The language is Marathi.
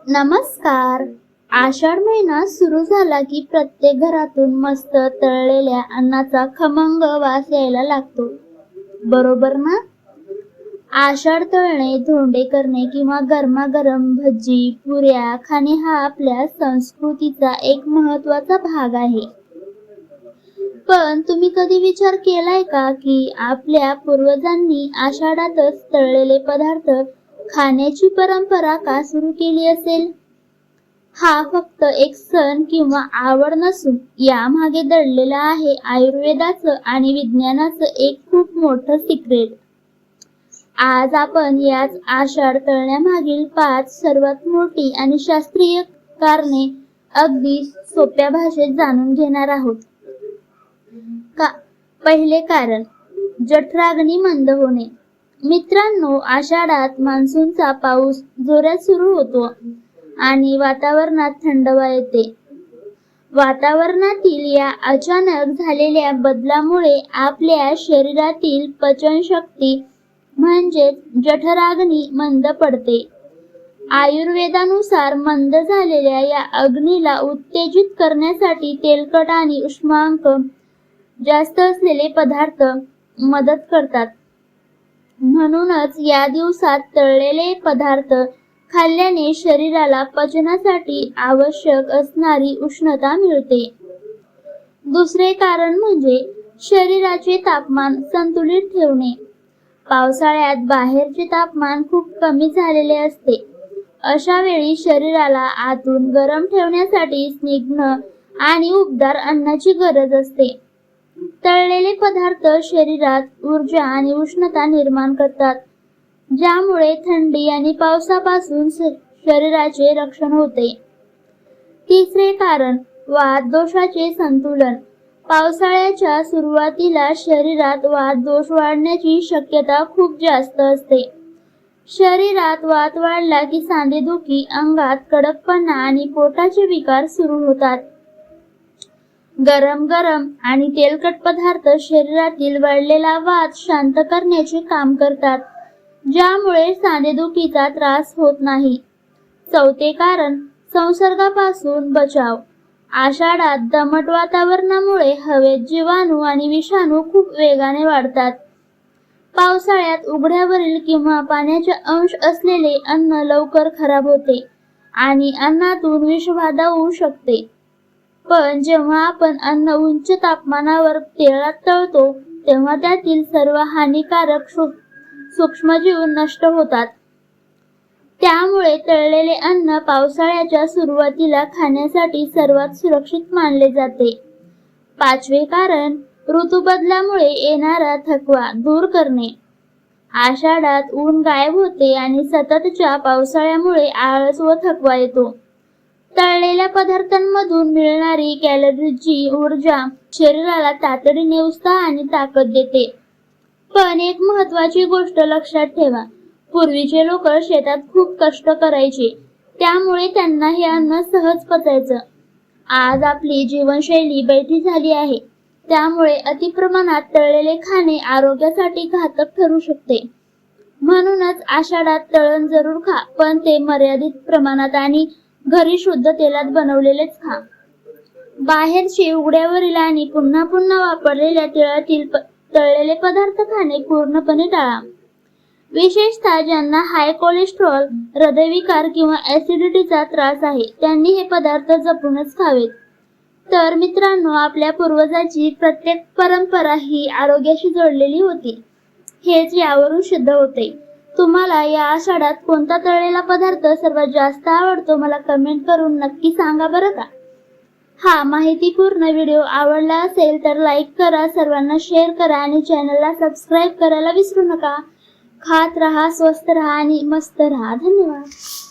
नमस्कार. आषाढ महिना सुरू झाला की प्रत्येक घरातून मस्त तळलेल्या अन्नाचा खमंग वास यायला लागतो, बरोबर ना? आषाढ तळणे, धोंडे करणे किंवा गरमागरम भजी, पुऱ्या खाणे हा आपल्या संस्कृतीचा एक महत्त्वाचा भाग आहे. पण तुम्ही कधी विचार केलाय का की आपल्या पूर्वजांनी आषाढातच तळलेले पदार्थ खाण्याची परंपरा का सुरू केली असेल? हा फक्त एक सण किंवा आवड नसून यामागे दडलेलं आहे आयुर्वेदाचं आणि विज्ञानाचं एक खूप मोठं सिक्रेट. आज आपण याच आषाढ तळण्यामागील 5 सर्वात मोठी आणि शास्त्रीय कारणे अगदी सोप्या भाषेत जाणून घेणार आहोत. पहिले कारण, जठराग्नी मंद होणे. मित्रांनो, आषाढात मान्सूनचा पाऊस जोरात सुरू होतो आणि वातावरणात थंडवा येते. वातावरणातील या अचानक झालेल्या बदलामुळे आपल्या शरीरातील पचनशक्ती म्हणजेच जठराग्नी मंद पडते. आयुर्वेदानुसार मंद झालेल्या या अग्नीला उत्तेजित करण्यासाठी तेलकट आणि उष्मांक जास्त असलेले पदार्थ मदत करतात. म्हणूनच या दिवसात तळलेले पदार्थ खाल्ल्याने शरीराला पचनासाठी आवश्यक असणारी उष्णता मिळते. दुसरे कारण म्हणजे शरीराचे तापमान संतुलित ठेवणे. पावसाळ्यात बाहेरचे तापमान खूप कमी झालेले असते. अशा वेळी शरीराला आतून गरम ठेवण्यासाठी स्निग्ध आणि उबदार अन्नाची गरज असते. तळलेले पदार्थ शरीरात ऊर्जा आणि उष्णता निर्माण करतात, ज्यामुळे थंडी आणि पावसापासून शरीराचे रक्षण होते. तिसरे कारण, वातदोषाचे संतुलन. पावसाळ्याच्या सुरुवातीला शरीरात वातदोष वाढण्याची शक्यता खूप जास्त असते. शरीरात वात वाढला की सांधेदुखी, अंगात कडकपणा आणि पोटाचे विकार सुरू होतात. गरम आणि तेलकट पदार्थ शरीरातील वाढलेला वात शांत करण्याचे काम करतात, ज्यामुळे सांधेदुखीचा त्रास होत नाही. चौथे कारण, संसर्गापासून बचाव. आषाढात दमट वातावरणामुळे हवेत जीवाणू आणि विषाणू खूप वेगाने वाढतात. पावसाळ्यात उघड्यावरील किंवा पाण्याचे अंश असलेले अन्न लवकर खराब होते आणि अन्नातून विषबाधा होऊ शकते. पण जेव्हा आपण अन्न उच्च तापमानावर तेलात तळतो, तेव्हा त्यातील सर्व हानिकारक सूक्ष्मजीव नष्ट होतात. त्यामुळे तळलेले अन्न पावसाळ्याच्या सुरुवातीला खाण्यासाठी सर्वात सुरक्षित मानले जाते. पाचवे कारण, ऋतुबदलामुळे येणारा थकवा दूर करणे. आषाढात ऊन गायब होते आणि सततच्या पावसाळ्यामुळे आळस व थकवा येतो. तळलेल्या पदार्थांमधून मिळणारी कॅलरीजची ऊर्जा शरीराला तातडीने उत्साह आणि ताकद देते. पण एक महत्त्वाची गोष्ट लक्षात ठेवा, पूर्वीचे लोक शेतात खूप कष्ट करायचे, त्यामुळे त्यांना हे अन्न सहज पचायचं. आज आपली जीवनशैली बैठी झाली आहे, त्यामुळे अतिप्रमाणात तळलेले खाणे आरोग्यासाठी घातक ठरू शकते. म्हणूनच आषाढात तळण जरूर खा, पण ते मर्यादित प्रमाणात आणि घरी शुद्ध तेलात बनवलेलेच खा. बाहेरचे उघड्यावरील आणि पुन्हा पुन्हा वापरलेल्या तेलातील तळलेले पदार्थ खाणे पूर्णपणे टाळा. विशेषतः ज्यांना हाय कोलेस्ट्रॉल, हृदयविकार किंवा ऍसिडिटीचा त्रास आहे, त्यांनी हे पदार्थ जपूनच खावेत. तर मित्रांनो, आपल्या पूर्वजांची प्रत्येक परंपरा ही आरोग्याशी जोडलेली होती, हेच यावरून सिद्ध होते. तुम्हाला या आषाढात कोणता तळलेला पदार्थ सर्वात जास्त आवडतो, मला कमेंट करून नक्की सांगा बरं का. हा माहितीपूर्ण व्हिडिओ आवडला असेल तर लाईक करा, सर्वांना शेअर करा आणि चॅनलला सबस्क्राईब करायला विसरू नका. खात रहा, स्वस्त रहा आणि मस्त रहा. धन्यवाद.